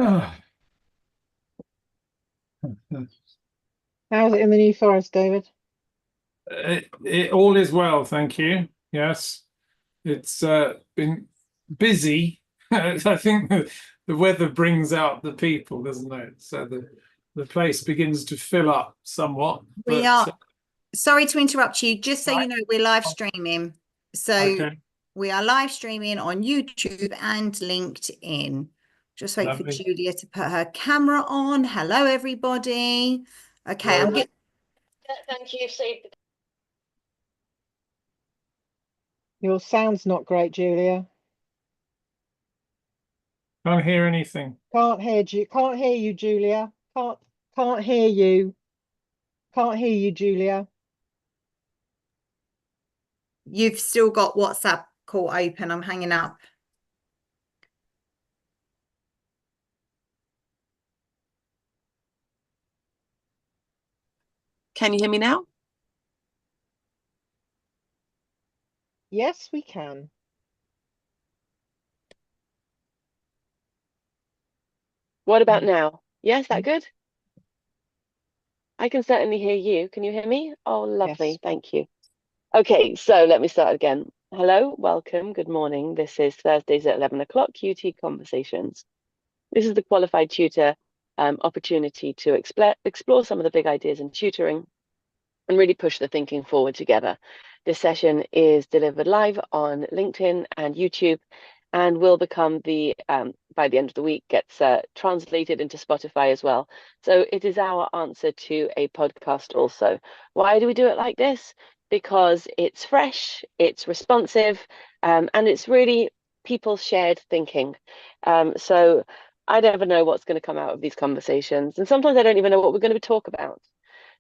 Ah, How's it in the New Forest, David? it all is well, thank you. Yes, it's been busy. I think the weather brings out the people, doesn't it? So the place begins to fill up somewhat. We But are, sorry to interrupt you, just so right, you know, we're live streaming. So okay, we are live streaming on YouTube and LinkedIn. Just wait for lovely. Julia to put her camera on. Hello, everybody. Okay, I'm Well, good. Thank you. Saved Your sound's not great, Julia. can't hear anything. Can't hear you, Julia. Can't hear you. Can't hear you, Julia. You've still got WhatsApp call open. I'm hanging up. Can you hear me now? Yes, we can. What about now? Yes, that good? I can certainly hear you. Can you hear me? Oh, Yes. lovely. Thank you. Okay, so let me start again. Hello, welcome, good morning. This is Thursdays at 11 o'clock, QT Conversations. This is the qualified tutor opportunity to explore some of the big ideas in tutoring and really push the thinking forward together. This session is delivered live on LinkedIn and YouTube and will become by the end of the week, gets translated into Spotify as well. So it is our answer to a podcast also. Why do we do it like this? Because it's fresh, it's responsive, and it's really people's shared thinking. So I never know what's going to come out of these conversations. And sometimes I don't even know what we're going to talk about.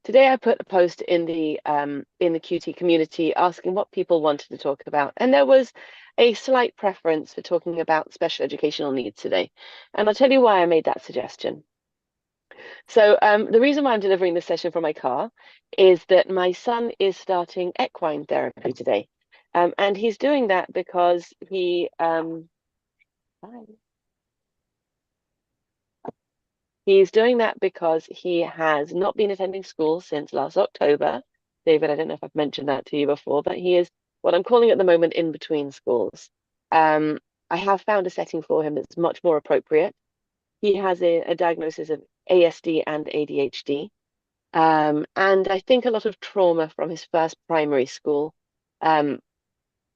Today I put a post in the QT community asking what people wanted to talk about, and there was a slight preference for talking about special educational needs today. And I'll tell you why I made that suggestion. So the reason why I'm delivering this session from my car is that my son is starting equine therapy today. And he's doing that because he's doing that because he has not been attending school since last October. David, I don't know if I've mentioned that to you before, but he is what I'm calling at the moment in between schools. Um, I have found a setting for him that's much more appropriate. He has a diagnosis of ASD and ADHD, and I think a lot of trauma from his first primary school. Um,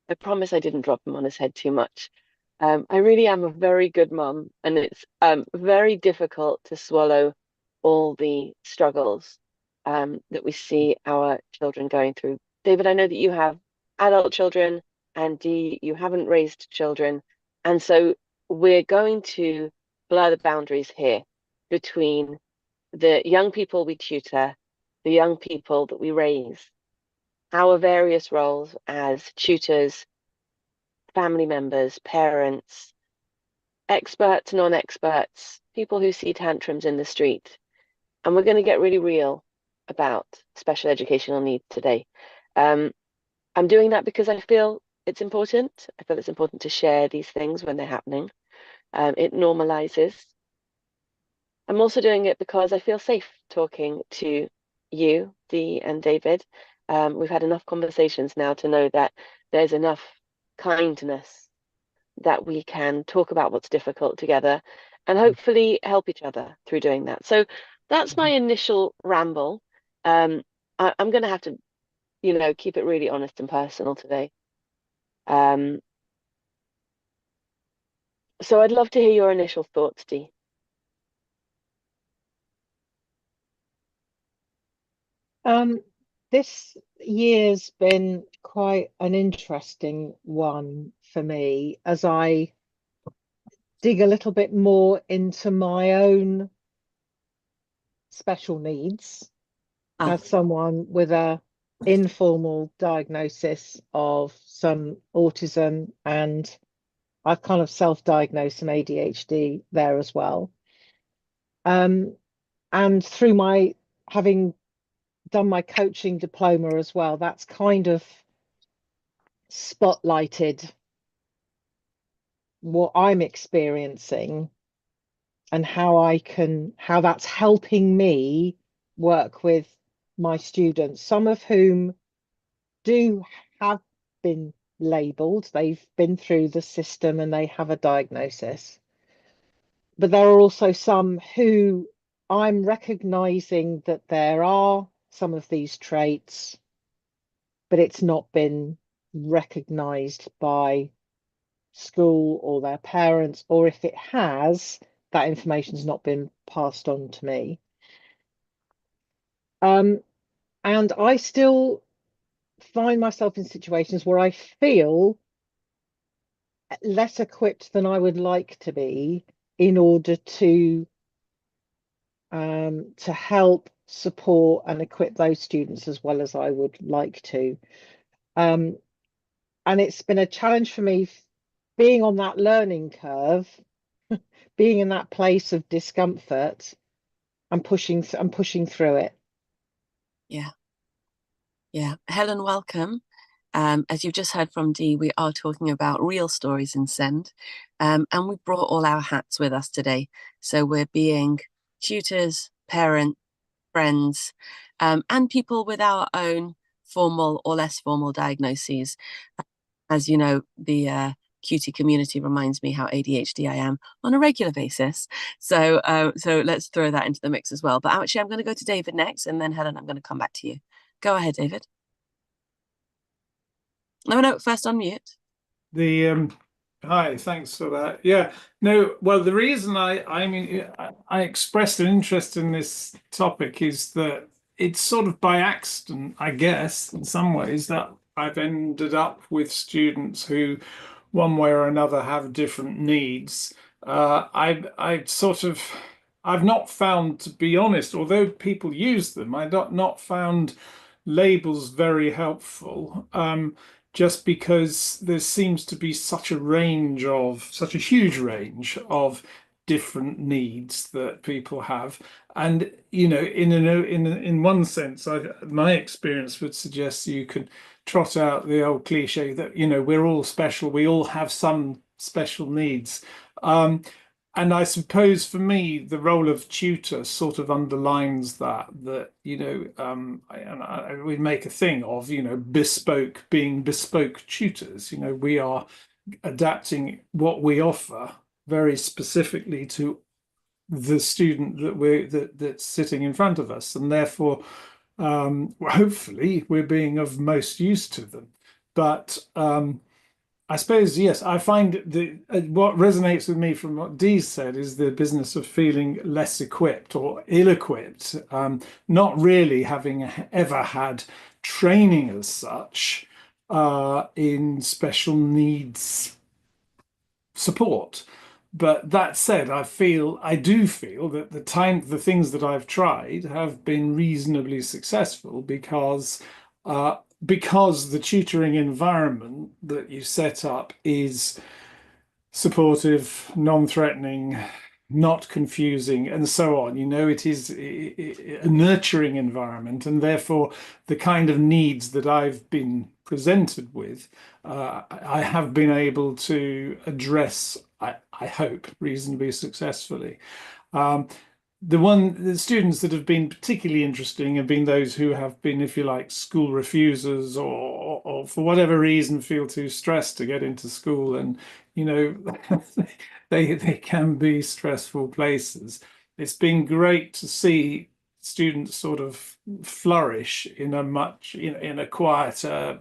I promise I didn't drop him on his head too much. I really am a very good mum, and it's very difficult to swallow all the struggles that we see our children going through. David, I know that you have adult children, and Dee, you haven't raised children, and so we're going to blur the boundaries here between the young people we tutor, the young people that we raise, our various roles as tutors, family members, parents, experts, non-experts, people who see tantrums in the street. And we're going to get really real about special educational needs today. Um, I'm doing that because I feel it's important. I feel it's important to share these things when they're happening. It normalizes. I'm also doing it because I feel safe talking to you, Dee and David. We've had enough conversations now to know that there's enough kindness that we can talk about what's difficult together and hopefully help each other through doing that. So that's my initial ramble. Um, I'm going to have to, keep it really honest and personal today. Um, so I'd love to hear your initial thoughts, Dee. Um, this year's been quite an interesting one for me as I dig a little bit more into my own special needs Oh, as someone with a informal diagnosis of some autism, and I've kind of self-diagnosed some ADHD there as well. And through my having done my coaching diploma as well, that's kind of spotlighted what I'm experiencing and how that's helping me work with my students, some of whom do have been labelled, they've been through the system and they have a diagnosis. But there are also some who I'm recognizing that there are some of these traits, but it's not been recognized by school or their parents, or if it has, that information's not been passed on to me. And I still find myself in situations where I feel less equipped than I would like to be in order to help support and equip those students as well as I would like to. And it's been a challenge for me being on that learning curve, being in that place of discomfort and pushing through it. Yeah. Yeah. Helen, welcome. As you've just heard from Dee, we are talking about real stories in SEND. And we brought all our hats with us today. So we're being tutors, parents, friends, and people with our own formal or less formal diagnoses. As you know, the cutie community reminds me how ADHD I am on a regular basis. So let's throw that into the mix as well. But actually, I'm going to go to David next, and then Helen, I'm going to come back to you. Go ahead, David. No, first unmute. Hi, thanks for that. Yeah, no, well, the reason I expressed an interest in this topic is that it's sort of by accident, I guess, in some ways, that I've ended up with students who, one way or another, have different needs. I've not found, to be honest, although people use them, I've not found labels very helpful. Just because there seems to be such a huge range of different needs that people have. And, in one sense, my experience would suggest you can trot out the old cliche that, we're all special, we all have some special needs. And I suppose for me, the role of tutor sort of underlines that, we make a thing of, being bespoke tutors. We are adapting what we offer very specifically to the student that's sitting in front of us. And therefore, hopefully we're being of most use to them. But, I suppose, yes, I find what resonates with me from what Dee said is the business of feeling less equipped or ill-equipped, not really having ever had training as such in special needs support. But that said, I do feel that the things that I've tried have been reasonably successful because the tutoring environment that you set up is supportive, non-threatening, not confusing, and so on. It is a nurturing environment, and therefore the kind of needs that I've been presented with, I have been able to address, I hope, reasonably successfully. The students that have been particularly interesting have been those who have been, if you like, school refusers, or for whatever reason feel too stressed to get into school, and they can be stressful places. It's been great to see students sort of flourish in a quieter,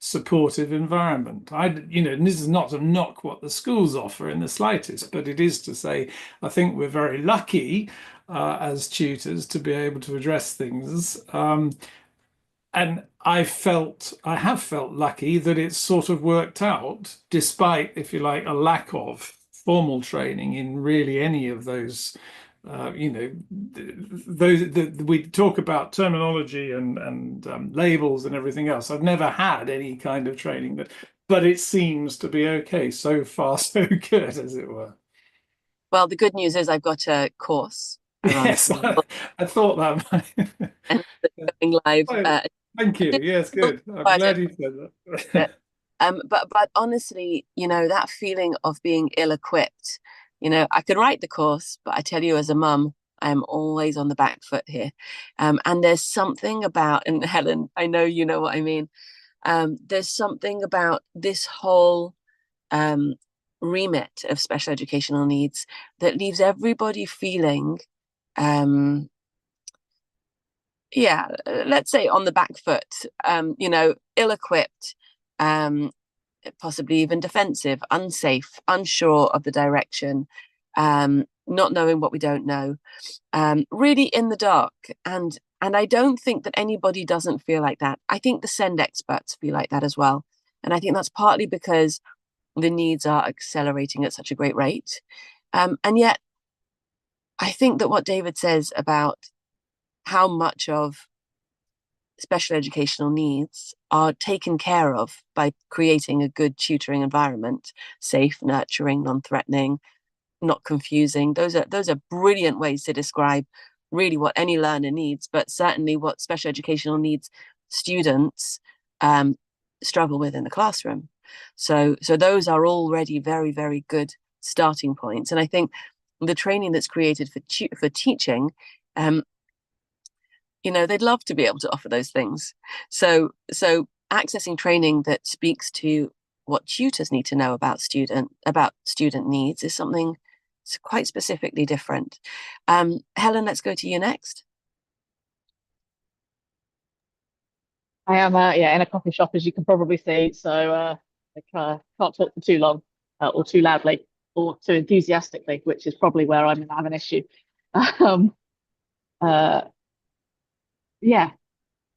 supportive environment. And this is not to knock what the schools offer in the slightest, but it is to say, I think we're very lucky as tutors to be able to address things. And I have felt lucky that it's sort of worked out, despite, if you like, a lack of formal training in really any of those. We talk about terminology and labels and everything else. I've never had any kind of training, but it seems to be okay so far, so good, as it were. Well, the good news is I've got a course around Yes, I thought that might. and going live. Thank you. Yes, good. I'm glad you said that. But honestly, that feeling of being ill-equipped, I could write the course, but I tell you, as a mum, I'm always on the back foot here. And there's something about, and Helen, I know you know what I mean. There's something about this whole remit of special educational needs that leaves everybody feeling, let's say on the back foot, ill-equipped, possibly even defensive, unsafe, unsure of the direction, not knowing what we don't know, really in the dark. And I don't think that anybody doesn't feel like that. I think the SEND experts feel like that as well. And I think that's partly because the needs are accelerating at such a great rate. And yet, I think that what David says about how much of special educational needs are taken care of by creating a good tutoring environment, safe, nurturing, non-threatening, not confusing. Those are brilliant ways to describe really what any learner needs, but certainly what special educational needs students struggle with in the classroom. So those are already very, very good starting points. And I think the training that's created for teaching, they'd love to be able to offer those things. So accessing training that speaks to what tutors need to know about student needs is something quite specifically different. Helen, let's go to you next. I am, in a coffee shop, as you can probably see. So I can't talk for too long, or too loudly, or too enthusiastically, which is probably where I have an issue.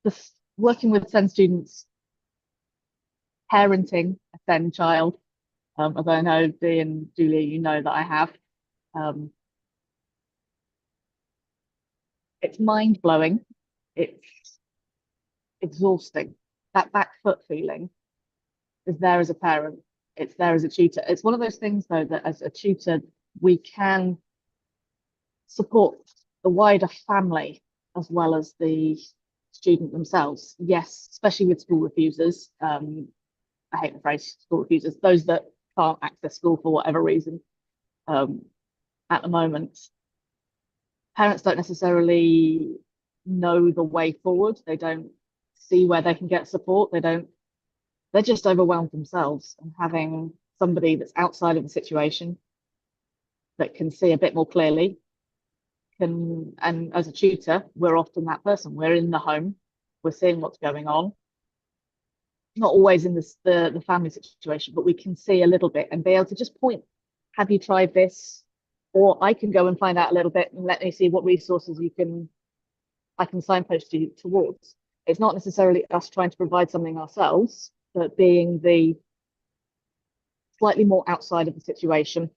Just working with SEND students, parenting a SEND child, as I know Dee and Julia, you know that I have. It's mind-blowing. It's exhausting. That back foot feeling is there as a parent. It's there as a tutor. It's one of those things, though, that as a tutor, we can support the wider family as well as the student themselves. Yes, especially with school refusers. I hate the phrase school refusers, those that can't access school for whatever reason. At the moment, parents don't necessarily know the way forward. They don't see where they can get support. They're just overwhelmed themselves, and having somebody that's outside of the situation that can see a bit more clearly and as a tutor, we're often that person. We're in the home, we're seeing what's going on. Not always in the family situation, but we can see a little bit and be able to just point, have you tried this? Or I can go and find out a little bit and let me see what resources I can signpost you towards. It's not necessarily us trying to provide something ourselves, but being the slightly more outside of the situation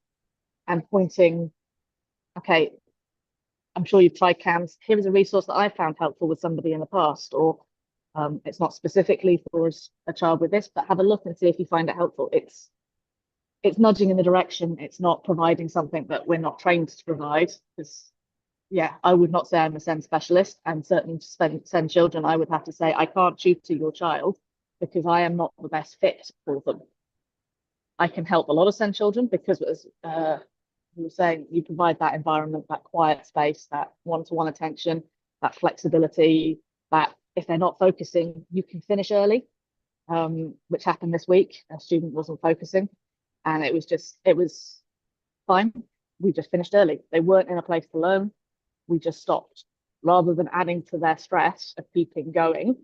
and pointing, okay, I'm sure you've tried CAMS. Here is a resource that I found helpful with somebody in the past, or it's not specifically for a child with this, but have a look and see if you find it helpful. It's nudging in the direction. It's not providing something that we're not trained to provide. Because, I would not say I'm a SEND specialist, and certainly to SEND children, I would have to say I can't tutor your child because I am not the best fit for them. I can help a lot of SEND children because, as you were saying, you provide that environment, that quiet space, that one-to-one attention, that flexibility, that if they're not focusing, you can finish early, which happened this week. A student wasn't focusing, and it was fine. We just finished early. They weren't in a place to learn. We just stopped. Rather than adding to their stress of keeping going,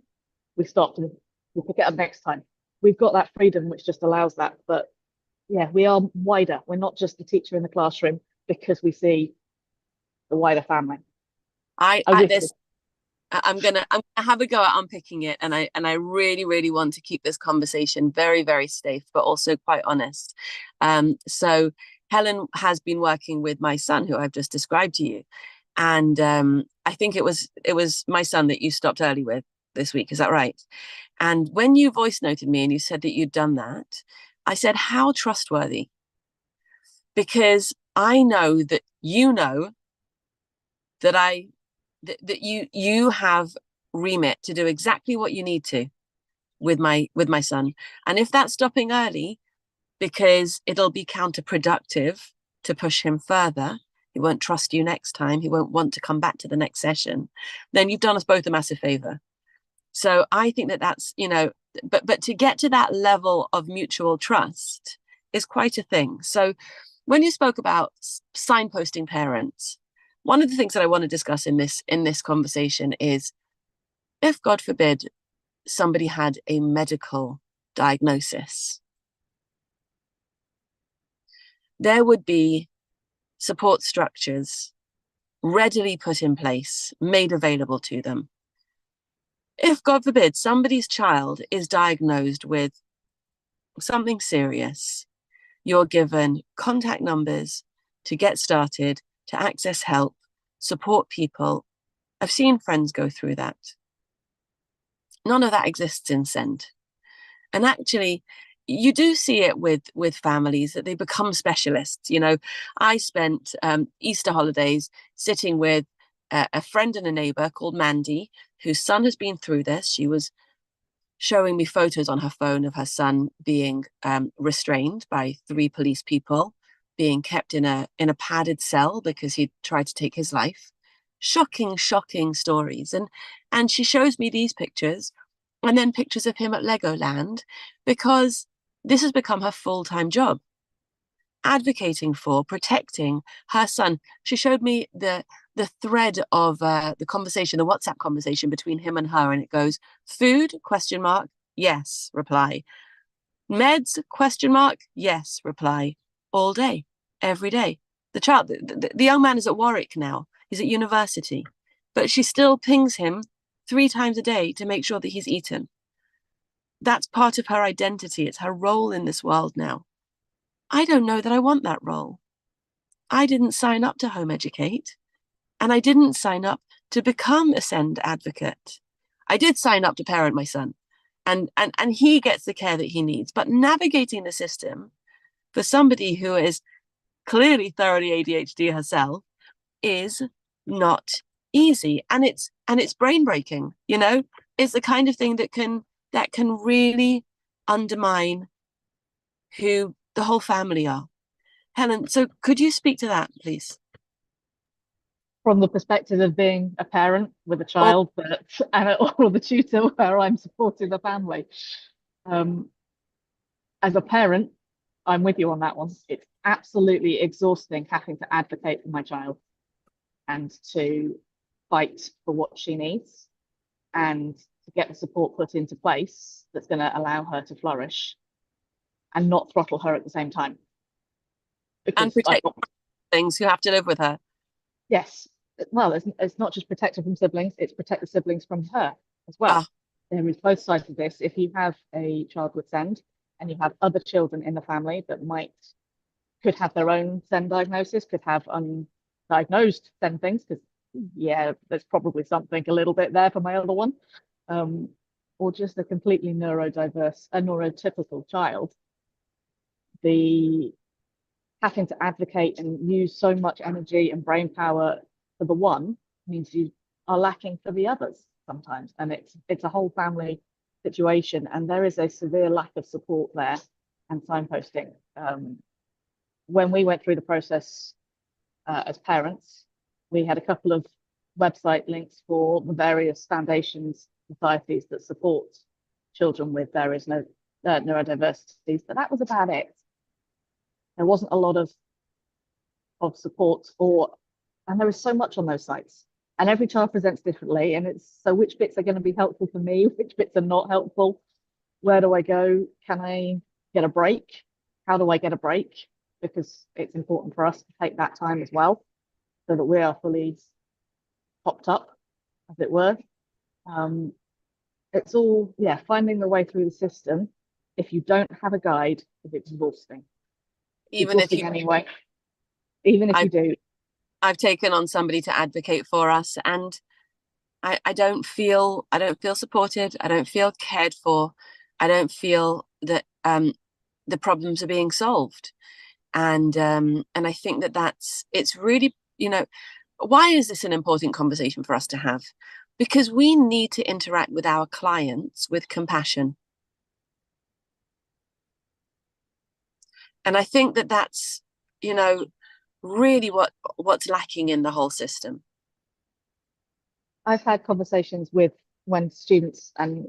we stopped and we'll pick it up next time. We've got that freedom, which just allows that. But we are wider. We're not just the teacher in the classroom because we see the wider family. I'm gonna have a go at unpicking it, and I really, really want to keep this conversation very, very safe, but also quite honest. So Helen has been working with my son, who I've just described to you, and I think it was my son that you stopped early with this week. Is that right? And when you voice noted me and you said that you'd done that, I said, how trustworthy? Because I know that that you have remit to do exactly what you need to with my son. And if that's stopping early because it'll be counterproductive to push him further, he won't trust you next time, he won't want to come back to the next session, then you've done us both a massive favor. So I think that that's, you know, but to get to that level of mutual trust is quite a thing. So when you spoke about signposting parents, one of the things that I want to discuss in this conversation is, if God forbid somebody had a medical diagnosis, there would be support structures readily put in place, made available to them. If, God forbid, somebody's child is diagnosed with something serious, you're given contact numbers to get started, to access help, support people. I've seen friends go through that. None of that exists in Send. And actually, you do see it with families that they become specialists. You know, I spent Easter holidays sitting with a friend and a neighbor called Mandy, whose son has been through this. She was showing me photos on her phone of her son being restrained by 3 police people, being kept in a padded cell because he tried to take his life. Shocking stories. And she shows me these pictures and then pictures of him at Legoland, because this has become her full-time job, advocating for, protecting her son. She showed me the thread of the conversation, the WhatsApp conversation between him and her, and it goes, food, ? Yes, reply. Meds, ? Yes, reply. All day, every day. The child, the young man is at Warwick now. He's at university, but she still pings him 3 times a day to make sure that he's eaten. That's part of her identity. It's her role in this world now. I don't know that I want that role. I didn't sign up to home educate, and I didn't sign up to become a Send advocate. I did sign up to parent my son, and he gets the care that he needs. But navigating the system for somebody who is clearly thoroughly ADHD herself is not easy, and it's brain breaking. You know, it's the kind of thing that can really undermine who the whole family are. Helen, so could you speak to that, please? From the perspective of being a parent with a child, or the tutor where I'm supporting the family. As a parent, I'm with you on that one. It's absolutely exhausting having to advocate for my child and to fight for what she needs and to get the support put into place that's going to allow her to flourish and not throttle her at the same time. And protect things who have to live with her. Yes. Well, it's not just protect her from siblings, it's protect the siblings from her as well. There is both sides of this. If you have a child with Send and you have other children in the family that could have their own Send diagnosis, could have undiagnosed Send things, because there's probably something a little bit there for my other one, or just a completely neurotypical child, the having to advocate and use so much energy and brain power for the one means you are lacking for the others sometimes, and it's a whole family situation, and there is a severe lack of support there and signposting. When we went through the process as parents, we had a couple of website links for the various foundations, societies that support children with various neurodiversities, but that was about it. There wasn't a lot of support, and there is so much on those sites, and every child presents differently, and it's so which bits are going to be helpful for me, which bits are not helpful, where do I go, can I get a break, how do I get a break, because it's important for us to take that time as well so that we are fully popped up, as it were. It's all finding the way through the system. If you don't have a guide, it's exhausting. Even if you anyway, even if you do. I've taken on somebody to advocate for us, and I don't feel supported. I don't feel cared for. I don't feel that the problems are being solved. And I think it's really, why is this an important conversation for us to have? Because we need to interact with our clients with compassion. And I think that's, really what's lacking in the whole system? I've had conversations with when students, and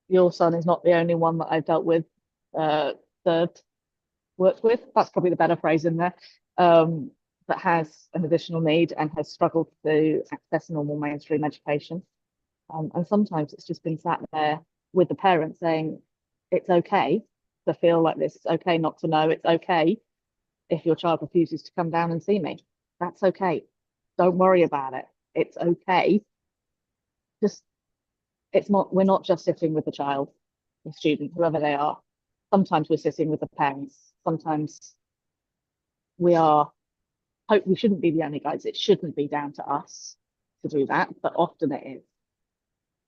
your son is not the only one that I've dealt with, served, worked with. That's probably the better phrase in there. That has an additional need and has struggled to access normal mainstream education. And sometimes it's just been sat there with the parents saying, it's okay to feel like this. It's okay not to know. It's okay if your child refuses to come down and see me. That's okay. Don't worry about it. It's okay. Just, it's not, we're not just sitting with the child, the student, whoever they are. Sometimes we're sitting with the parents. Sometimes we are, hope we shouldn't be the only guides. It shouldn't be down to us to do that, but often it is.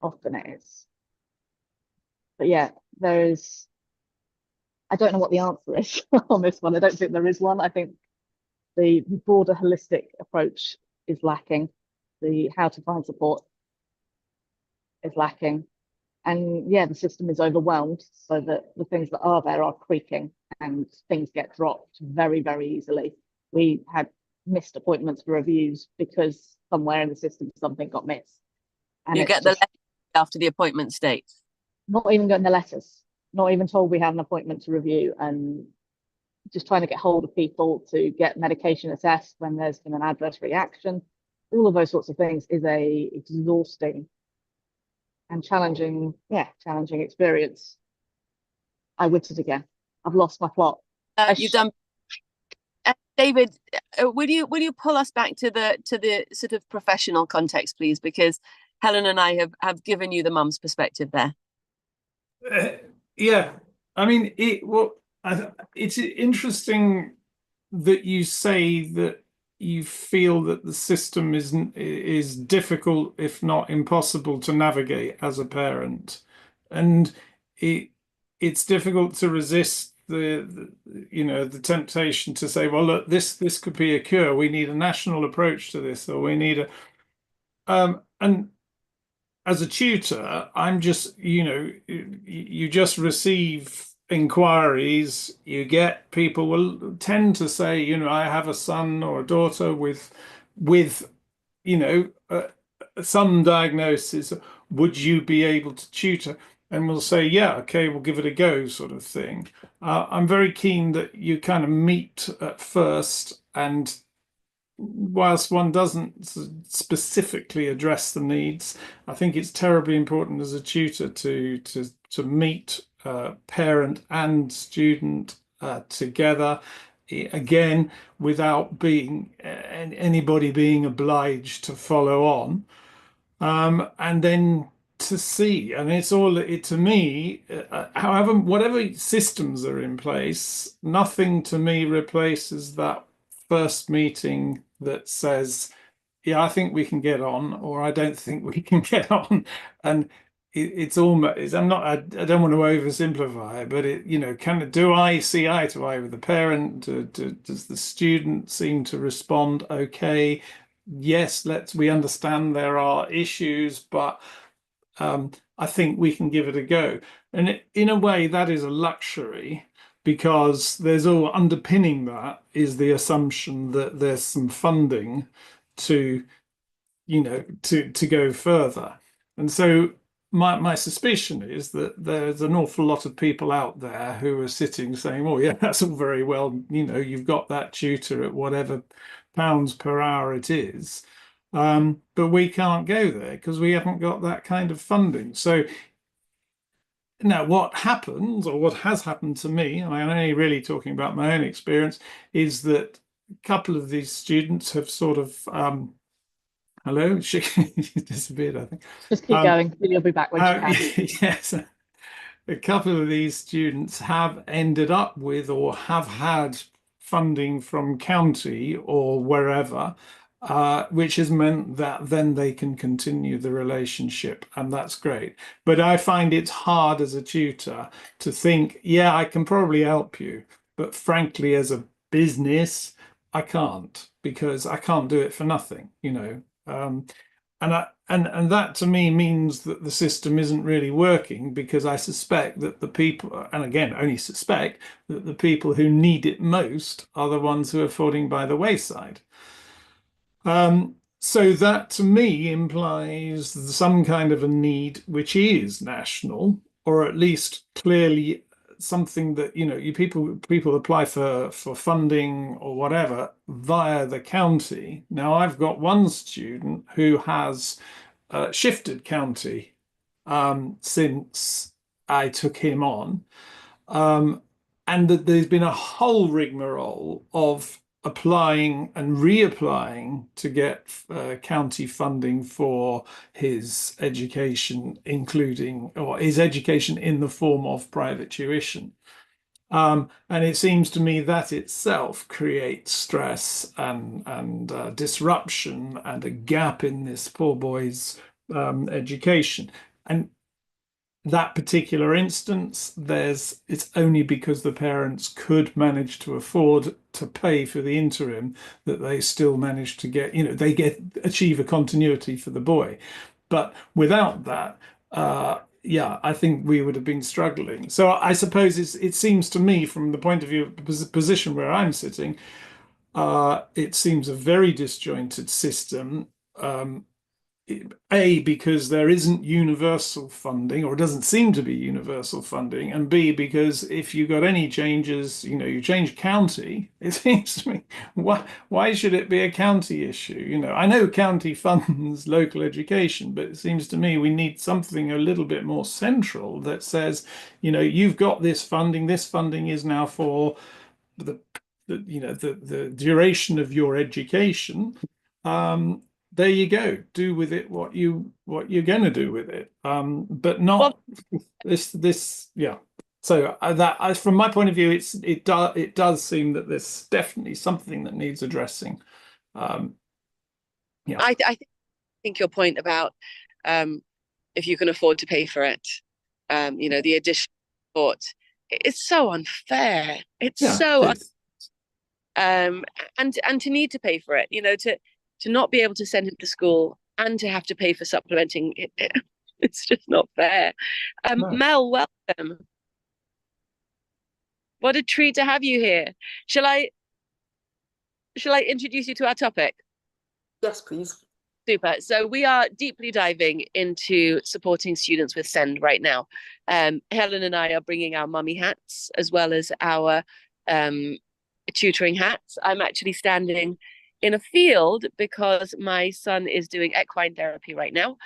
Often it is. But yeah, there is, I don't know what the answer is on this one. I don't think there is one. I think the broader holistic approach is lacking. The how to find support is lacking. And yeah, the system is overwhelmed so that the things that are there are creaking and things get dropped very, very easily. We had missed appointments for reviews because somewhere in the system something got missed. And You it's get the just letter after the appointment dates. not even getting the letters, not even told we had an appointment to review, and just trying to get hold of people to get medication assessed when there's been an adverse reaction. All of those sorts of things is a exhausting and challenging, challenging experience. I witted again. I've lost my plot. You've done. David, will you pull us back to the sort of professional context, please? Because Helen and I have given you the mum's perspective there. Yeah, I mean, it's interesting that you say that you feel that the system is difficult, if not impossible, to navigate as a parent, and it's difficult to resist the temptation to say, well, look, this could be a cure. We need a national approach to this, or we need and as a tutor, I'm just, you just receive inquiries. You get people will tend to say, I have a son or a daughter with, you know, some diagnosis. Would you be able to tutor? And we'll say, yeah, okay, we'll give it a go, sort of thing. I'm very keen that you kind of meet at first, and whilst one doesn't specifically address the needs, I think it's terribly important as a tutor to meet parent and student together, again, without anybody being obliged to follow on, and then to see. And it's all it to me. However, whatever systems are in place, nothing to me replaces that first meeting that says, yeah, I think we can get on, or I don't think we can get on. And it's almost, I don't want to oversimplify it, but do I see eye to eye with the parent? Does the student seem to respond okay? Yes, we understand there are issues, but I think we can give it a go. And in a way, that is a luxury, because there's all underpinning that is the assumption that there's some funding to to go further. And so my suspicion is that there's an awful lot of people out there who are sitting saying, oh yeah, that's all very well, you've got that tutor at whatever pounds per hour it is, but we can't go there because we haven't got that kind of funding. So now what happens, or what has happened to me, and I'm only really talking about my own experience, is that a couple of these students have sort of hello, she disappeared, I think. Just keep going. You'll be back when she can. Yes, a couple of these students have ended up with, or have had, funding from county or wherever, which has meant that then they can continue the relationship, and that's great. But I find it's hard as a tutor to think, yeah, I can probably help you, but frankly, as a business, I can't, because I can't do it for nothing, and that to me means that the system isn't really working, because I suspect that the people, and again, only suspect, that the people who need it most are the ones who are falling by the wayside. So that to me implies some kind of a need which is national, or at least clearly something that, people apply for funding or whatever via the county. Now I've got one student who has shifted county since I took him on. And that there's been a whole rigmarole of applying and reapplying to get county funding for his education, including, or his education in the form of private tuition. And it seems to me that itself creates stress and disruption and a gap in this poor boy's education. And that particular instance, it's only because the parents could manage to afford to pay for the interim that they still manage to get, achieve a continuity for the boy. But without that, yeah, I think we would have been struggling. So I suppose it seems to me, from the point of view of the position where I'm sitting, it seems a very disjointed system. A, because there isn't universal funding, or it doesn't seem to be universal funding, and B, because if you got any changes, you change county, it seems to me, why should it be a county issue? I know county funds local education, but it seems to me we need something a little bit more central that says, you've got this funding is now for the duration of your education. There you go. Do with it what you're going to do with it, but not this. Yeah. So from my point of view, it does seem that there's definitely something that needs addressing. Yeah. I think your point about if you can afford to pay for it, the additional support, it's so unfair. It's so and to need to pay for it, to not be able to send him to school and to have to pay for supplementing it's just not fair. No. Mel, welcome. What a treat to have you here. Shall I introduce you to our topic? Yes, please. Super. So we are deeply diving into supporting students with SEND right now. Helen and I are bringing our mummy hats as well as our tutoring hats. I'm actually standing in a field because my son is doing equine therapy right now,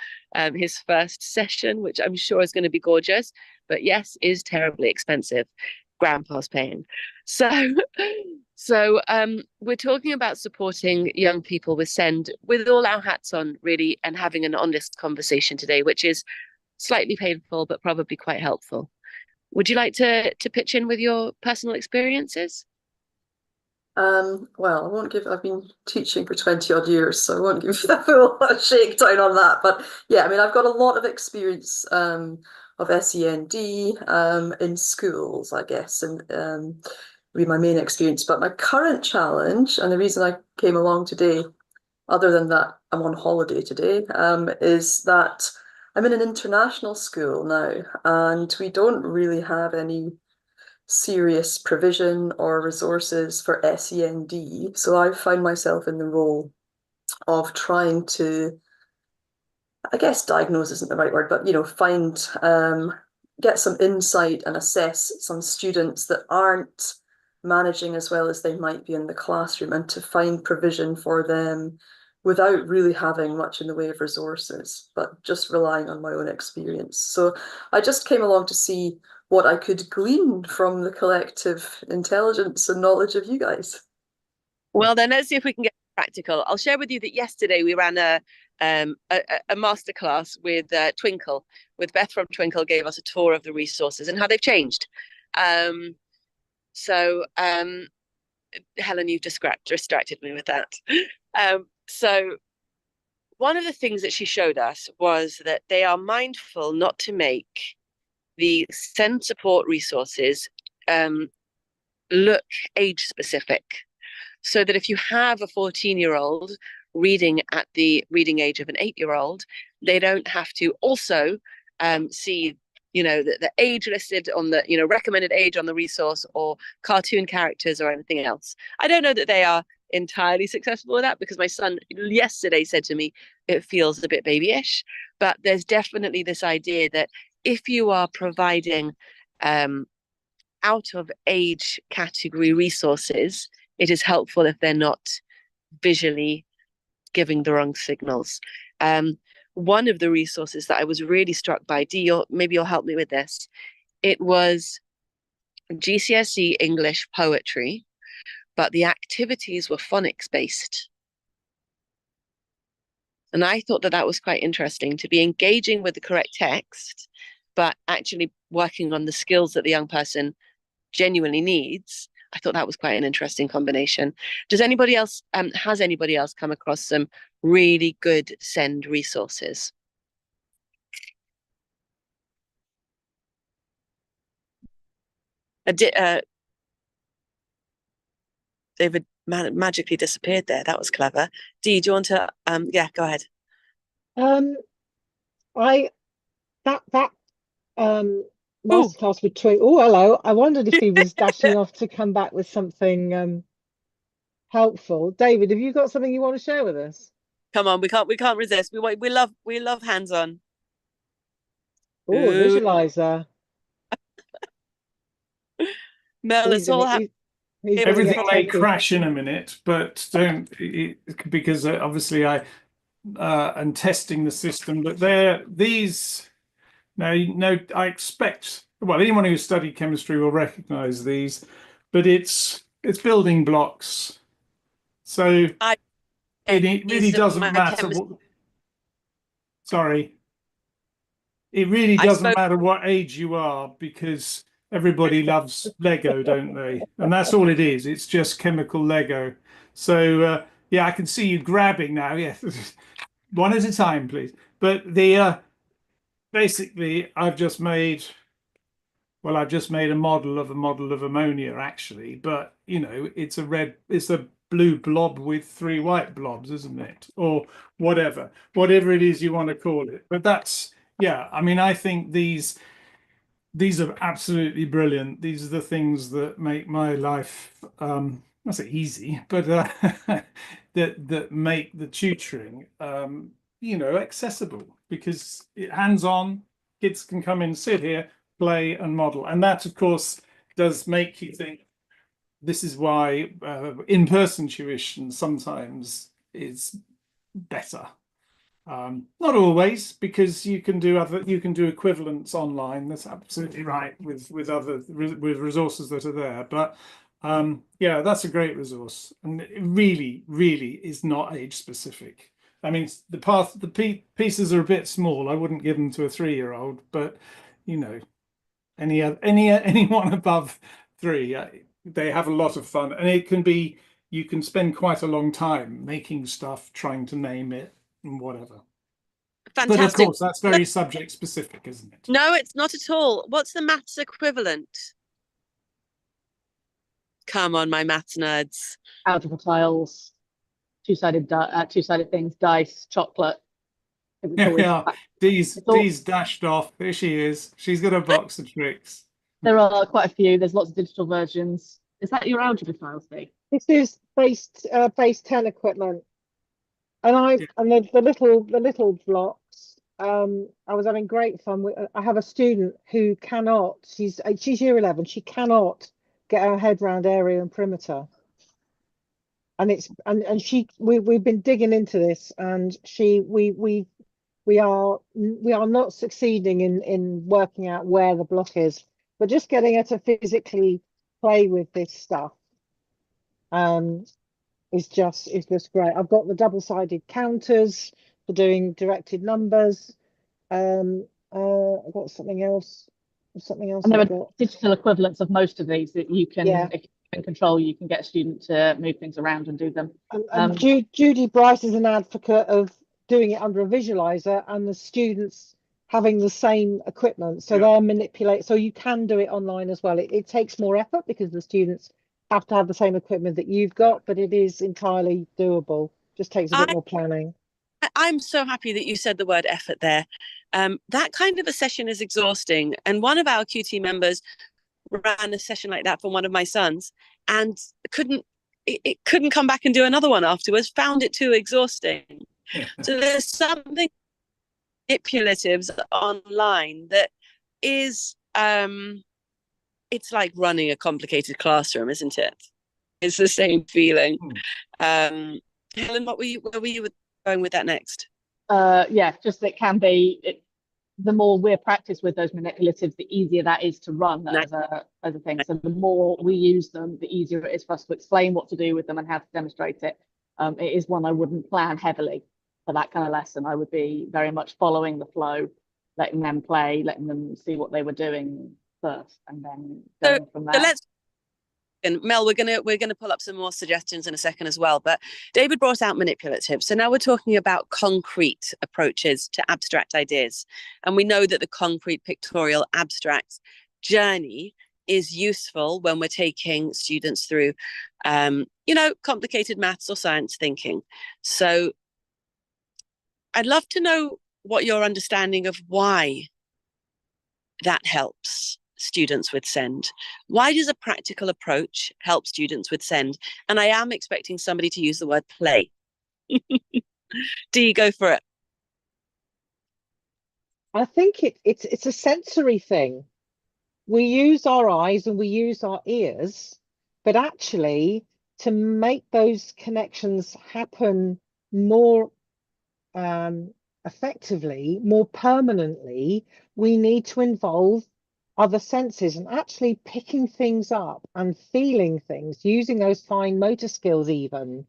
his first session, which I'm sure is going to be gorgeous, but yes, is terribly expensive. Grandpa's paying. So we're talking about supporting young people with SEND with all our hats on, really, and having an honest conversation today, which is slightly painful, but probably quite helpful. Would you like to pitch in with your personal experiences? Well, I've been teaching for 20 odd years, so I won't give you the full shakedown on that. But yeah, I've got a lot of experience of SEND in schools, I guess, and be my main experience. But my current challenge, and the reason I came along today, other than that I'm on holiday today, is that I'm in an international school now, and we don't really have any serious provision or resources for SEND. So I've found myself in the role of trying to, I guess diagnose isn't the right word, but get some insight and assess some students that aren't managing as well as they might be in the classroom, and to find provision for them without really having much in the way of resources, but just relying on my own experience. So I just came along to see what I could glean from the collective intelligence and knowledge of you guys. Well, then let's see if we can get practical. I'll share with you that yesterday we ran a masterclass with Twinkle, with Beth from Twinkle, gave us a tour of the resources and how they've changed. Helen, you've distracted me with that. So one of the things that she showed us was that they are mindful not to make the SEND support resources look age specific, so that if you have a 14-year-old reading at the reading age of an 8-year-old, they don't have to also see, the age listed on the, recommended age on the resource, or cartoon characters or anything else. I don't know that they are entirely successful with that, because my son yesterday said to me it feels a bit babyish, but there's definitely this idea that if you are providing out of age category resources, it is helpful if they're not visually giving the wrong signals. One of the resources that I was really struck by, maybe you'll help me with this, it was GCSE English poetry, but the activities were phonics based. And I thought that was quite interesting, to be engaging with the correct text, but actually working on the skills that the young person genuinely needs. I thought that was quite an interesting combination. Has anybody else come across some really good SEND resources? David magically disappeared there. That was clever. Dee, do you want to? Yeah, go ahead. Masterclass with Troy. Oh, hello. I wondered if he was dashing off to come back with something helpful. David, have you got something you want to share with us? Come on, we can't resist. We love hands-on. Oh, visualizer. Mel, it's all happening. Everything may crash in a minute, but don't, because obviously I am testing the system. But I expect, well, anyone who's studied chemistry will recognize these, but it's building blocks. So it really doesn't matter sorry. It really doesn't matter what age you are, because everybody loves Lego, don't they? And that's all it is. It's just chemical Lego. So yeah, I can see you grabbing now. Yeah, one at a time, please. But basically, I've just made a model of ammonia, actually. But it's a blue blob with 3 white blobs, isn't it? Or whatever it is you want to call it. But that's, yeah, I mean, I think these are absolutely brilliant. These are the things that make my life, I say easy, but that make the tutoring, accessible, because hands-on, kids can come in, sit here, play and model. And that, of course, does make you think. This is why in-person tuition sometimes is better. Not always, because you can do equivalents online. That's absolutely right, with resources that are there. But yeah, that's a great resource, and it really is not age specific. I mean, the pieces are a bit small. I wouldn't give them to a 3-year-old, but anyone above 3, they have a lot of fun, and you can spend quite a long time making stuff, trying to name it and whatever. Fantastic. But of course, that's very subject specific, isn't it? No, it's not at all. What's the maths equivalent? Come on, my maths nerds. Algebra tiles, two-sided things, dice, chocolate. Yeah. Dee's dashed off. Here she is. She's got a box of tricks. There are quite a few. There's lots of digital versions. Is that your algebra tiles thing? This is base 10 equipment. And the little blocks. I was having great fun with. I have a student who cannot. She's year 11. She cannot get her head around area and perimeter. And we've been digging into this, and we are not succeeding in working out where the block is, but just getting her to physically play with this stuff. Is just great. I've got the double-sided counters for doing directed numbers. I've got something else. And there are digital equivalents of most of these that you can, if you can control, you can get a student to move things around and do them. Judy Bryce is an advocate of doing it under a visualizer, and the students having the same equipment, so they're manipulate. So you can do it online as well. It takes more effort because the students have to have the same equipment that you've got, but it is entirely doable. Just takes a bit more planning. I'm so happy that you said the word effort there. That kind of a session is exhausting. And one of our QT members ran a session like that for one of my sons and it couldn't come back and do another one afterwards, found it too exhausting. So there's something manipulatives online that is it's like running a complicated classroom, isn't it? It's the same feeling. Helen, where were you going with that next? Yeah, just that can be the more we're practiced with those manipulatives, the easier that is to run as a thing. So the more we use them, the easier it is for us to explain what to do with them and how to demonstrate it. It is one I wouldn't plan heavily for that kind of lesson. I would be very much following the flow, letting them play, letting them see what they were doing first, and then going from there. So and Mel, we're gonna pull up some more suggestions in a second as well. But David brought out manipulative. So now we're talking about concrete approaches to abstract ideas. And we know that the concrete pictorial abstract journey is useful when we're taking students through complicated maths or science thinking. So I'd love to know what your understanding of why that helps students with SEND. Why does a practical approach help students with SEND? And I am expecting somebody to use the word play. Do you go for it? I think it's a sensory thing. We use our eyes and we use our ears, but actually to make those connections happen more effectively, more permanently, we need to involve other senses and actually picking things up and feeling things, using those fine motor skills even,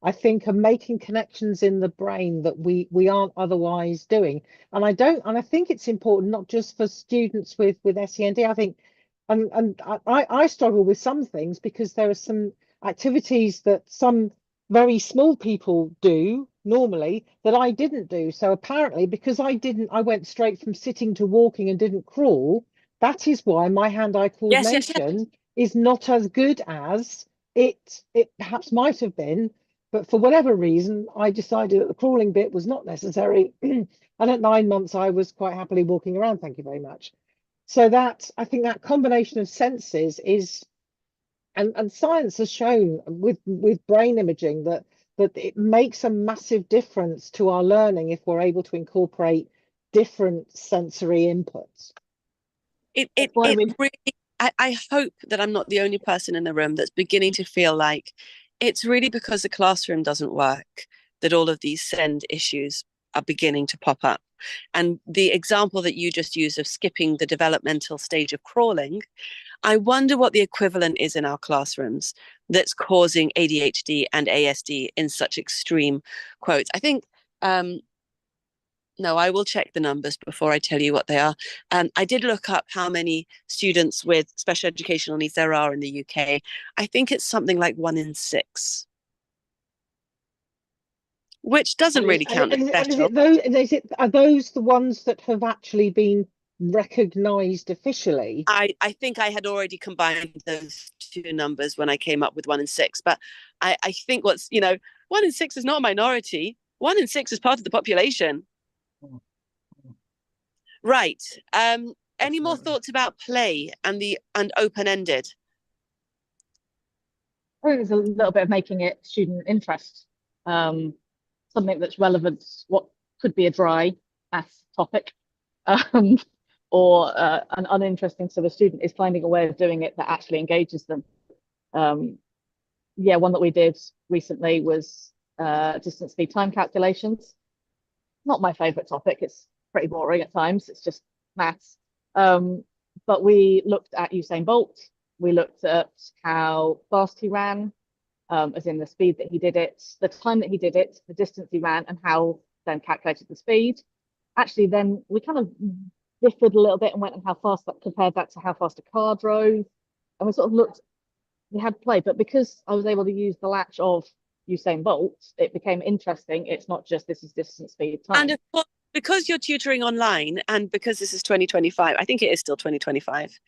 I think, are making connections in the brain that we aren't otherwise doing. And I think it's important not just for students with SEND. I think and I struggle with some things because there are some activities that some very small people do normally that I didn't do. So apparently because I went straight from sitting to walking and didn't crawl, that is why my hand-eye coordination is not as good as it perhaps might have been. But for whatever reason, I decided that the crawling bit was not necessary. And at 9 months, I was quite happily walking around. Thank you very much. So I think that combination of senses is, and science has shown with brain imaging that it makes a massive difference to our learning if we're able to incorporate different sensory inputs. I hope that I'm not the only person in the room that's beginning to feel like it's really because the classroom doesn't work that all of these SEND issues are beginning to pop up. And the example that you just used of skipping the developmental stage of crawling, I wonder what the equivalent is in our classrooms that's causing ADHD and ASD in such extreme quotes. I think, no, I will check the numbers before I tell you what they are. I did look up how many students with special educational needs there are in the UK. I think it's something like 1 in 6. Which doesn't really count as special. Are those the ones that have actually been recognised officially? I think I had already combined those two numbers when I came up with 1 in 6. But I think 1 in 6 is not a minority. 1 in 6 is part of the population. Right. Any more thoughts about play and open-ended? I think there's a little bit of making it student interest. Something that's relevant, what could be a dry maths topic, or an uninteresting to the student, is finding a way of doing it that actually engages them. One that we did recently was distance speed time calculations. Not my favorite topic. It's pretty boring at times. It's just maths. But we looked at Usain Bolt. We looked at how fast he ran, as in the speed that he did it, the time that he did it, the distance he ran, and how then calculated the speed. Actually, then we kind of differed a little bit and went on how fast that compared that to how fast a car drove. And we sort of looked, we had play, but because I was able to use the latch of Usain Bolt, it became interesting. It's not just this is distance, speed, time. And of course, because you're tutoring online and because this is 2025, I think it is still 2025.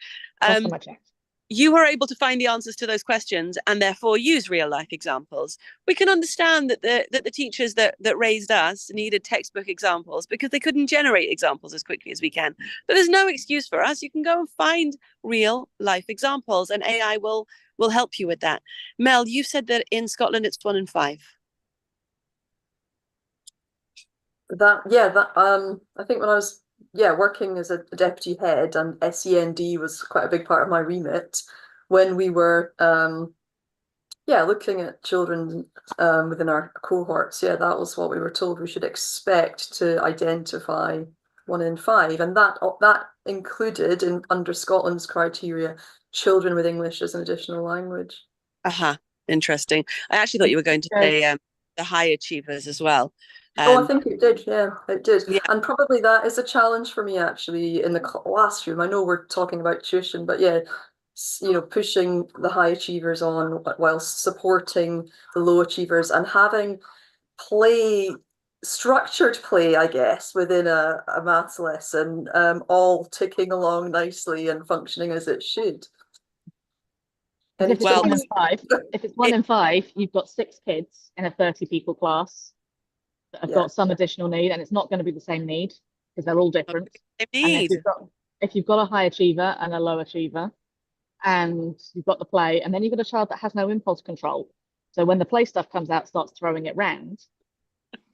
Last time I checked. you are able to find the answers to those questions and therefore use real life examples. We can understand that the teachers that raised us needed textbook examples because they couldn't generate examples as quickly as we can. But there's no excuse for us. You can go and find real life examples, and AI will help you with that. Mel, you said that in Scotland it's 1 in 5. I think when I was working as a deputy head, and SEND was quite a big part of my remit when we were looking at children within our cohorts. That was what we were told we should expect to identify 1 in 5, and that included under Scotland's criteria children with English as an additional language. Interesting. I actually thought you were going to say the high achievers as well. I think it did. Yeah, it did. Yeah. And probably that is a challenge for me actually in the classroom. I know we're talking about tuition, but pushing the high achievers on whilst supporting the low achievers and having structured play, I guess, within a maths lesson, all ticking along nicely and functioning as it should. If it's 1 in 5, you've got 6 kids in a 30 people class that have got some additional need, and it's not going to be the same need because they're all different. And if you've got a high achiever and a low achiever, and you've got the play, and then you've got a child that has no impulse control. So when the play stuff comes out, starts throwing it round.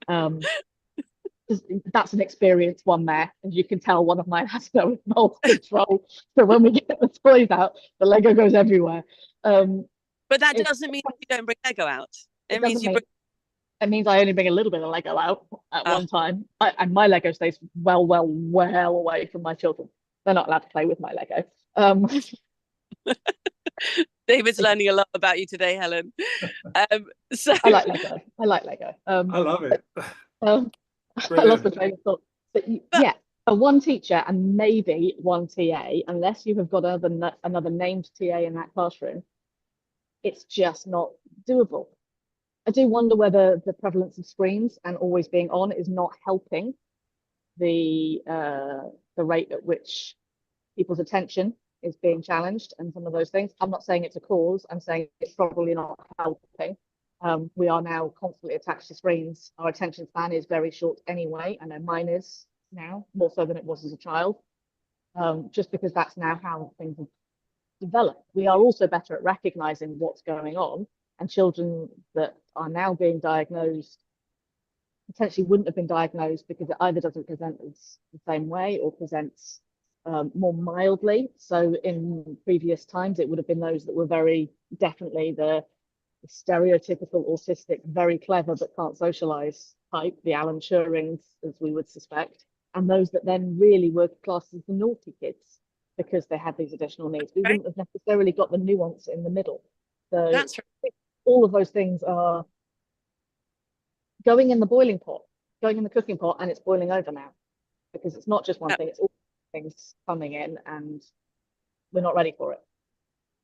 That's an experienced one there, and you can tell one of mine has no impulse control. So when we get the toys out, the Lego goes everywhere. But that doesn't mean you don't bring Lego out. It means you bring. It means I only bring a little bit of Lego out at one time, and my Lego stays well away from my children. They're not allowed to play with my Lego. David's learning a lot about you today, Helen. So I like Lego. I love it. I lost the train of thought. But one teacher and maybe one TA, unless you have got another named TA in that classroom, it's just not doable. I do wonder whether the prevalence of screens and always being on is not helping the rate at which people's attention is being challenged and some of those things. I'm not saying it's a cause. I'm saying it's probably not helping. We are now constantly attached to screens. Our attention span is very short anyway. I know mine is now, more so than it was as a child, just because that's now how things have developed. We are also better at recognizing what's going on, and children that are now being diagnosed potentially wouldn't have been diagnosed because it either doesn't present as the same way or presents more mildly. So in previous times, it would have been those that were very definitely the stereotypical autistic, very clever but can't socialize type, the Alan Turings, as we would suspect, and those that then really were classed as the naughty kids because they had these additional needs. We wouldn't have necessarily got the nuance in the middle. So that's right. All of those things are going in the boiling pot, going in the cooking pot, and it's boiling over now because it's not just one thing, it's all things coming in and we're not ready for it.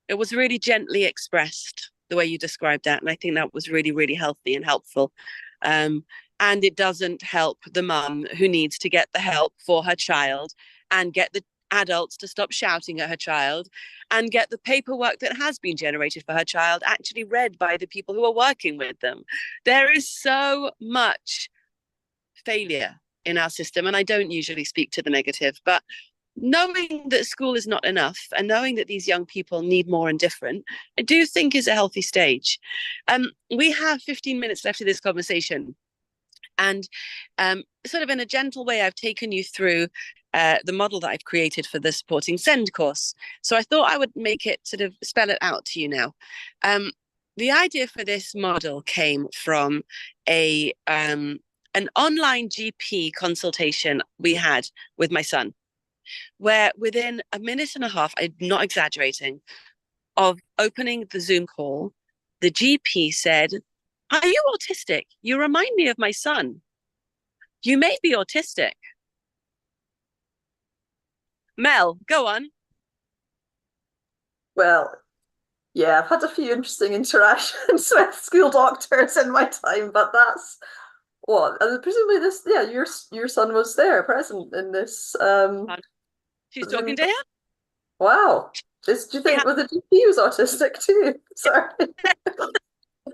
It was really gently expressed the way you described that, and I think that was really, really healthy and helpful. And it doesn't help the mum who needs to get the help for her child and get the adults to stop shouting at her child and get the paperwork that has been generated for her child actually read by the people who are working with them. There is so much failure in our system, and I don't usually speak to the negative, but knowing that school is not enough and knowing that these young people need more and different, I do think is a healthy stage. We have 15 minutes left of this conversation, and sort of in a gentle way, I've taken you through the model that I've created for the Supporting SEND course. So I thought I would make it sort of spell it out to you now. The idea for this model came from an online GP consultation we had with my son, where within a minute and a half, I'm not exaggerating, of opening the Zoom call, the GP said, "Are you autistic? You remind me of my son. You may be autistic." Mel, go on. Well, yeah, I've had a few interesting interactions with school doctors in my time, but that's what, and presumably this, your son was there present in this. She's talking to him. Wow, Do you think well, the GP was autistic too? Sorry. I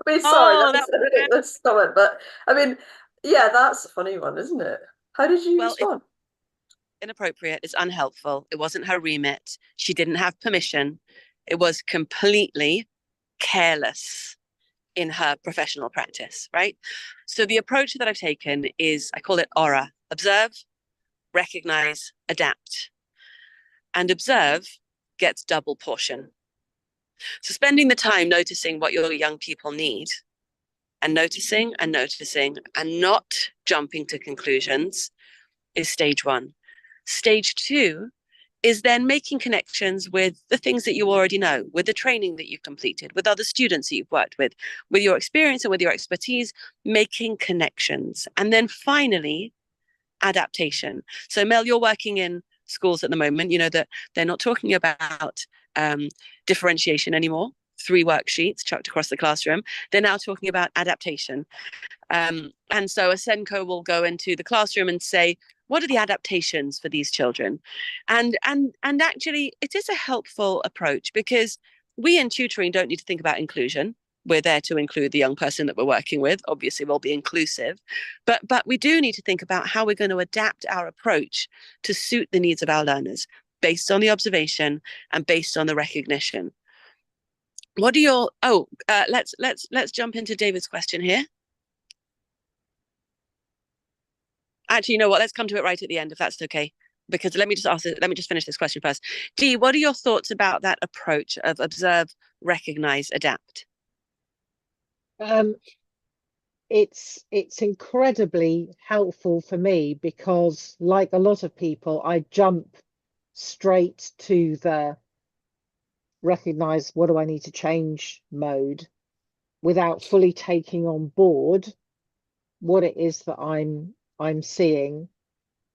mean, sorry, Oh, that's that a ridiculous comment, but I mean, yeah, that's a funny one, isn't it? How did you well, it's respond? inappropriate. It's unhelpful. It wasn't her remit. She didn't have permission. It was completely careless in her professional practice, right? So the approach that I've taken is I call it ORA: observe, recognize, adapt. And observe gets double portion. So spending the time noticing what your young people need and noticing and noticing and not jumping to conclusions is stage one. Stage two is then making connections with the things that you already know, with the training that you've completed, with other students that you've worked with your experience and with your expertise, making connections. And then finally, adaptation. So Mel, you're working in schools at the moment, you know that they're not talking about differentiation anymore. 3 worksheets chucked across the classroom. They're now talking about adaptation. And so a Senko will go into the classroom and say, what are the adaptations for these children? And actually, it is a helpful approach because we in tutoring don't need to think about inclusion. We're there to include the young person that we're working with. Obviously, we'll be inclusive, but we do need to think about how we're going to adapt our approach to suit the needs of our learners based on the observation and based on the recognition. What are your let's jump into David's question here. Actually, you know what? Let's come to it right at the end, if that's okay. Because let me just finish this question first. Dee, what are your thoughts about that approach of observe, recognize, adapt? It's incredibly helpful for me because, like a lot of people, I jump straight to the recognize what do I need to change mode without fully taking on board what it is that I'm seeing.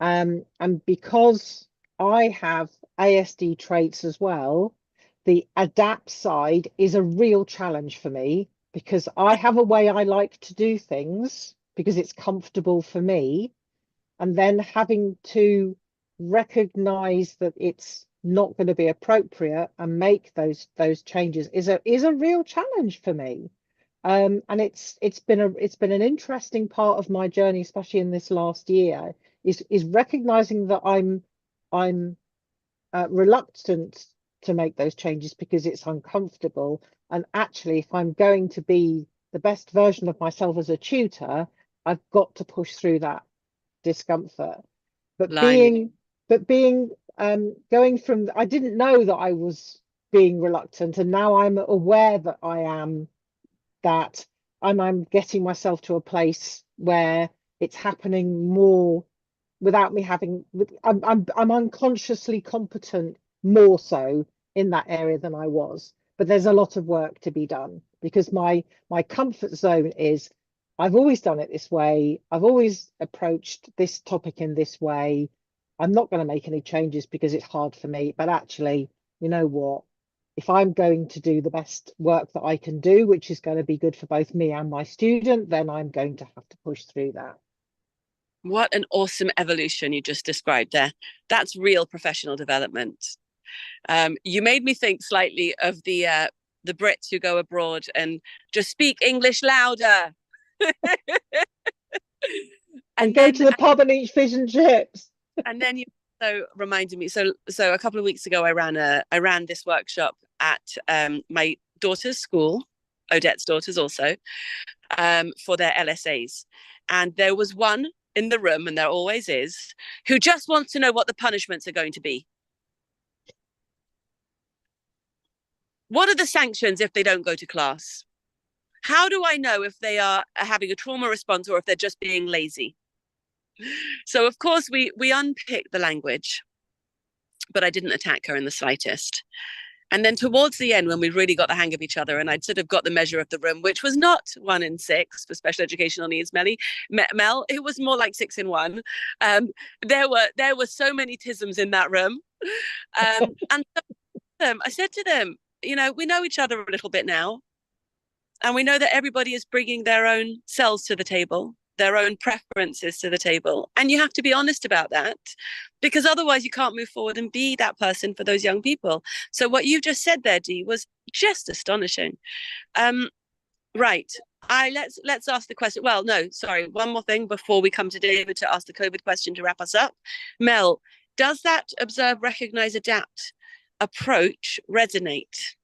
And because I have ASD traits as well, the adapt side is a real challenge for me because I have a way I like to do things because it's comfortable for me. And then having to recognize that it's not going to be appropriate and make those changes is a real challenge for me. And it's been an interesting part of my journey, especially in this last year, is recognizing that I'm reluctant to make those changes because it's uncomfortable. And actually, if I'm going to be the best version of myself as a tutor, I've got to push through that discomfort. But Blimey. being going from, I didn't know that I was being reluctant, and now I'm aware that I am, that I'm getting myself to a place where it's happening more without me having, I'm unconsciously competent more so in that area than I was. But there's a lot of work to be done because my comfort zone is I've always done it this way. I've always approached this topic in this way. I'm not going to make any changes because it's hard for me. But actually, you know what? If I'm going to do the best work that I can do, which is going to be good for both me and my student, then I'm going to have to push through that. What an awesome evolution you just described there. That's real professional development. You made me think slightly of the Brits who go abroad and just speak English louder. and go to the pub and eat fish and chips. And then you also reminded me. So a couple of weeks ago, I ran this workshop at my daughter's school, Odette's daughters also, for their LSAs, and there was one in the room, and there always is, who just wants to know what the punishments are going to be. What are the sanctions if they don't go to class? How do I know if they are having a trauma response or if they're just being lazy? So, of course, we unpicked the language, but I didn't attack her in the slightest. And then towards the end, when we really got the hang of each other and I'd sort of got the measure of the room, which was not 1 in 6 for special educational needs, Mel, it was more like 6 in 1. There were so many tisms in that room. And I said to them, you know, we know each other a little bit now. And we know that everybody is bringing their own selves to the table. their own preferences to the table. And you have to be honest about that, because otherwise you can't move forward and be that person for those young people. So what you just said there, Dee, was just astonishing. Right. Let's ask the question. Well, no, sorry. One more thing before we come to David to ask the COVID question to wrap us up. Mel, does that observe, recognize, adapt approach resonate?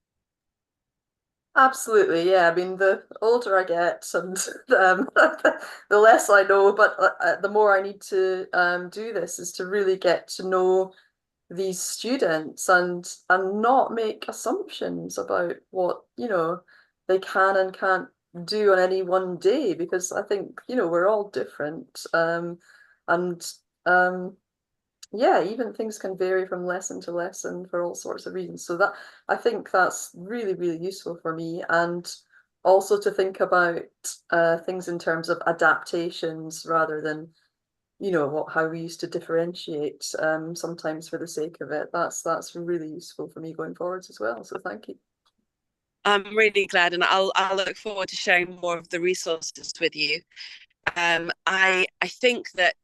Absolutely, yeah. I mean, the older I get, and the less I know, but the more I need to do this is to really get to know these students and not make assumptions about what, they can and can't do on any one day, because I think, we're all different. And yeah, even things can vary from lesson to lesson for all sorts of reasons. So that, I think that's really, really useful for me. And also to think about things in terms of adaptations rather than, how we used to differentiate sometimes for the sake of it. That's really useful for me going forwards as well. So thank you. I'm really glad, and I'll look forward to sharing more of the resources with you. I think that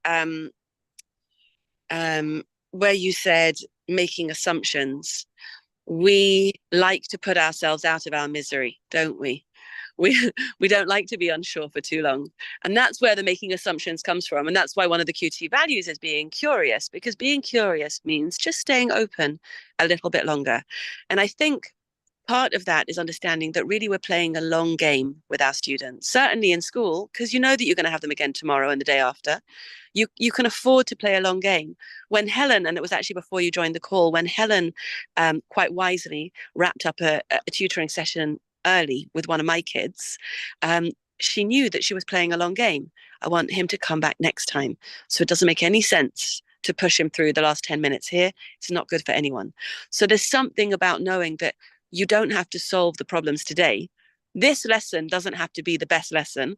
where you said making assumptions, we like to put ourselves out of our misery, don't we? We don't like to be unsure for too long. And that's where the making assumptions comes from. And that's why one of the QT values is being curious, because being curious means just staying open a little bit longer. And I think part of that is understanding that really we're playing a long game with our students, certainly in school, because you know that you're going to have them again tomorrow and the day after. You can afford to play a long game. When Helen, and it was actually before you joined the call, when Helen quite wisely wrapped up a tutoring session early with one of my kids, she knew that she was playing a long game. I want him to come back next time. So it doesn't make any sense to push him through the last 10 minutes here. It's not good for anyone. So there's something about knowing that you don't have to solve the problems today. This lesson doesn't have to be the best lesson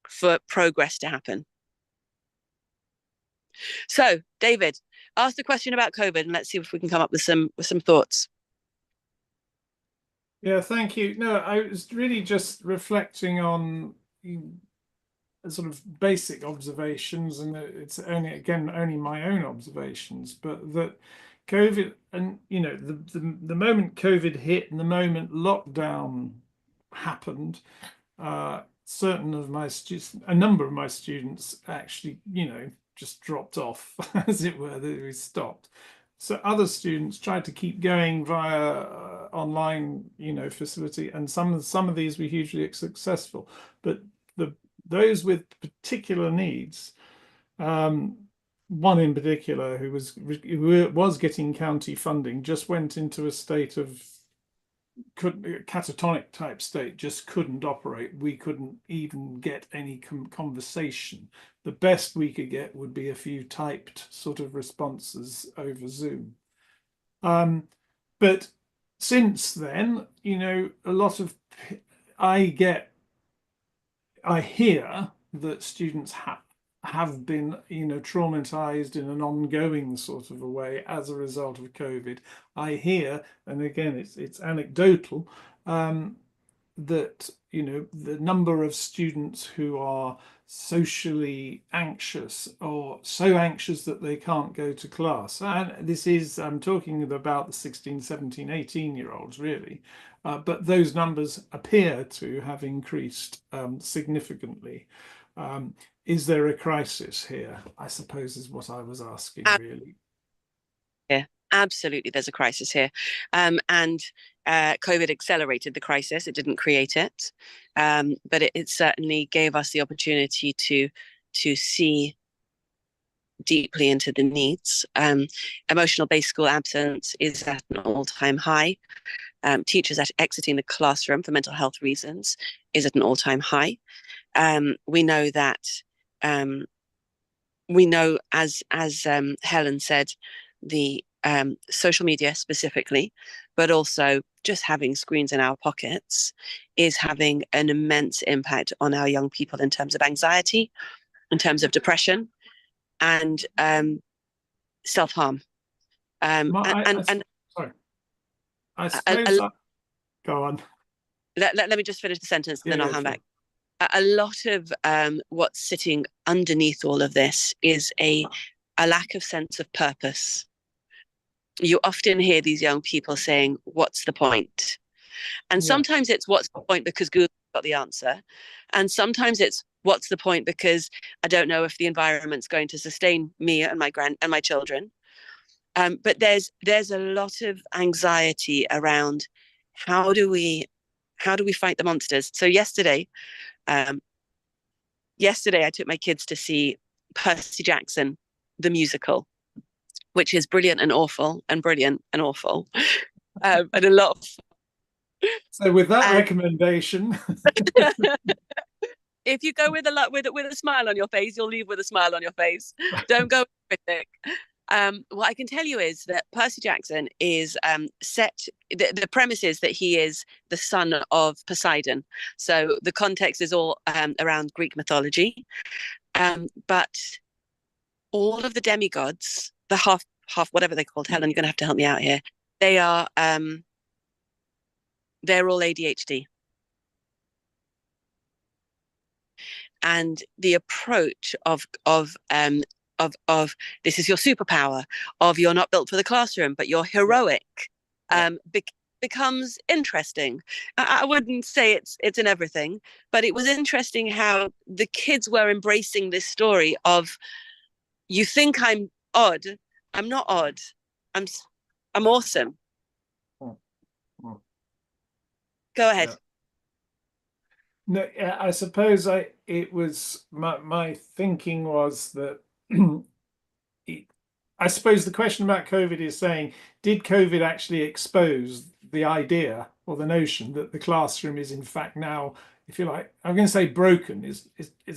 for progress to happen. So, David, ask the question about COVID and let's see if we can come up with some thoughts. Yeah, thank you. No, I was really just reflecting on sort of basic observations, and it's only my own observations, but that COVID, and the moment COVID hit and the moment lockdown happened, certain of my students, a number of my students actually, just dropped off, as it were. They stopped. So other students tried to keep going via online, facility, and some of these were hugely successful. But those with particular needs, one in particular who was getting county funding, just went into a state of catatonic type state, just couldn't operate. We couldn't even get any conversation. The best we could get would be a few typed sort of responses over Zoom. But since then, a lot of I hear that students have been, traumatized in an ongoing sort of a way as a result of COVID. I hear, and again, it's anecdotal, that the number of students who are socially anxious, or so anxious that they can't go to class, and I'm talking about the 16, 17, 18-year-olds really, but those numbers appear to have increased significantly. Is there a crisis here, I suppose, is what I was asking, really. Yeah, absolutely, there's a crisis here. And COVID accelerated the crisis. It didn't create it, but it certainly gave us the opportunity to see deeply into the needs. Emotional-based school absence is at an all-time high. Teachers exiting the classroom for mental health reasons is at an all-time high. We know that, as Helen said, the social media specifically, but also just having screens in our pockets is having an immense impact on our young people in terms of anxiety, in terms of depression, and self-harm. Sorry. I suppose. Go on. Let me just finish the sentence, and then I'll hand back. a lot of what's sitting underneath all of this is a lack of sense of purpose. You often hear these young people saying, what's the point? And Yeah. sometimes it's what's the point because Google got the answer. And sometimes it's what's the point because I don't know if the environment's going to sustain me and my children. But there's a lot of anxiety around how do we fight the monsters? So yesterday I took my kids to see Percy Jackson, the musical, which is brilliant and awful and brilliant and awful. And a lot of So with that and recommendation, if you go with a smile on your face, you'll leave with a smile on your face. Don't go critic. What I can tell you is that Percy Jackson is set. The premise is that he is the son of Poseidon, so the context is all around Greek mythology. But all of the demigods, the half whatever they're called, Helen, you're going to have to help me out here. They are they're all ADHD. And the approach of this is your superpower, of you're not built for the classroom, but you're heroic, becomes interesting. I wouldn't say it's in everything, but it was interesting how the kids were embracing this story of, you think I'm odd, I'm not odd, I'm awesome. Go ahead. Yeah. No, I suppose it was my thinking was that I suppose the question about COVID is saying, did COVID actually expose the idea or the notion that the classroom is in fact now, if you like, I'm going to say broken is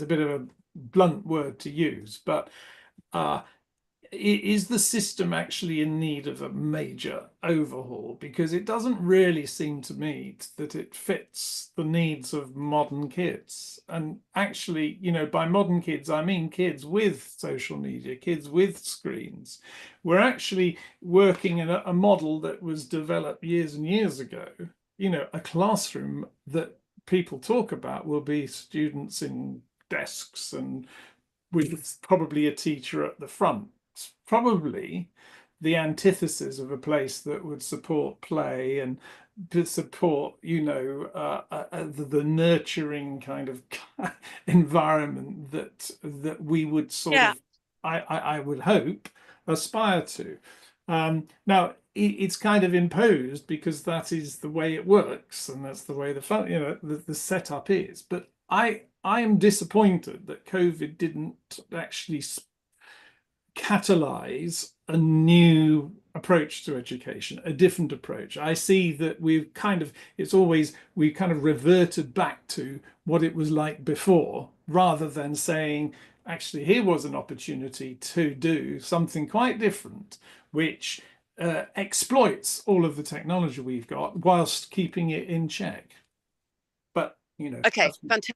a bit of a blunt word to use, but is the system actually in need of a major overhaul? Because it doesn't really seem to me that it fits the needs of modern kids. And actually, you know, by modern kids, I mean kids with social media, kids with screens. We're actually working in a model that was developed years and years ago. You know, a classroom that people talk about will be students in desks and with probably a teacher at the front. It's probably the antithesis of a place that would support play and to support, you know, the nurturing kind of environment that we would sort of, I would hope, aspire to. Now it's kind of imposed because that is the way it works and that's the way the setup is. But I am disappointed that COVID didn't actually catalyze a new approach to education, a different approach. I see that we've kind of reverted back to what it was like before, rather than saying, actually, here was an opportunity to do something quite different, which exploits all of the technology we've got whilst keeping it in check. But, you know. Okay, fantastic.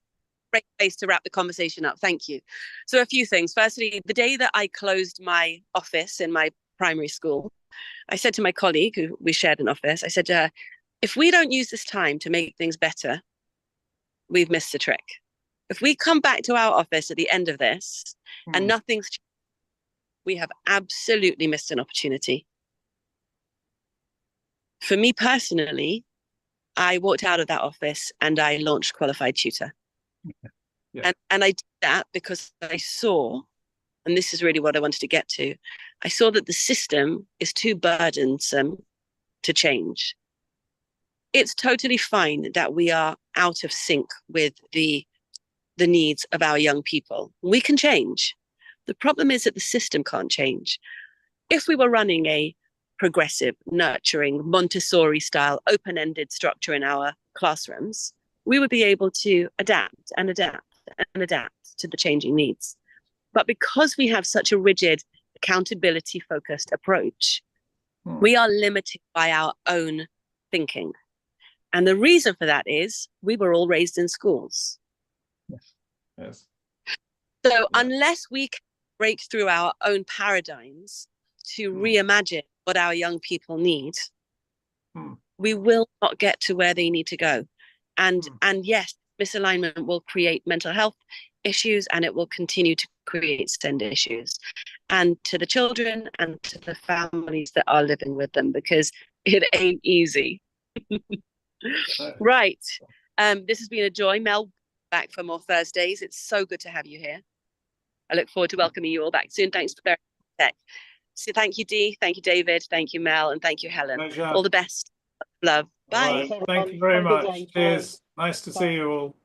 Great place to wrap the conversation up. Thank you. So a few things. Firstly, the day that I closed my office in my primary school, I said to my colleague, who we shared an office, I said to her, if we don't use this time to make things better, we've missed the trick. If we come back to our office at the end of this and nothing's changed, we have absolutely missed an opportunity. For me personally, I walked out of that office and I launched Qualified Tutor. Yeah. And I did that because I saw, and this is really what I wanted to get to, I saw that the system is too burdensome to change. It's totally fine that we are out of sync with the needs of our young people. We can change. The problem is that the system can't change. If we were running a progressive, nurturing, Montessori-style, open-ended structure in our classrooms, we would be able to adapt and adapt and adapt to the changing needs. But because we have such a rigid, accountability-focused approach, we are limited by our own thinking. And the reason for that is we were all raised in schools. Yes. So unless we can break through our own paradigms to reimagine what our young people need, we will not get to where they need to go. And yes, misalignment will create mental health issues, and it will continue to create SEND issues, and to the children and to the families that are living with them, because it ain't easy. Right. This has been a joy. Mel, back for more Thursdays. It's so good to have you here. I look forward to welcoming you all back soon. Thanks for very much. So thank you, Dee. Thank you, David. Thank you, Mel. And thank you, Helen. Pleasure. All the best. Love. All Bye. right. Thanks, Thank everyone. you very Have a good much. day. Bye. Cheers. Nice to Bye. see you all.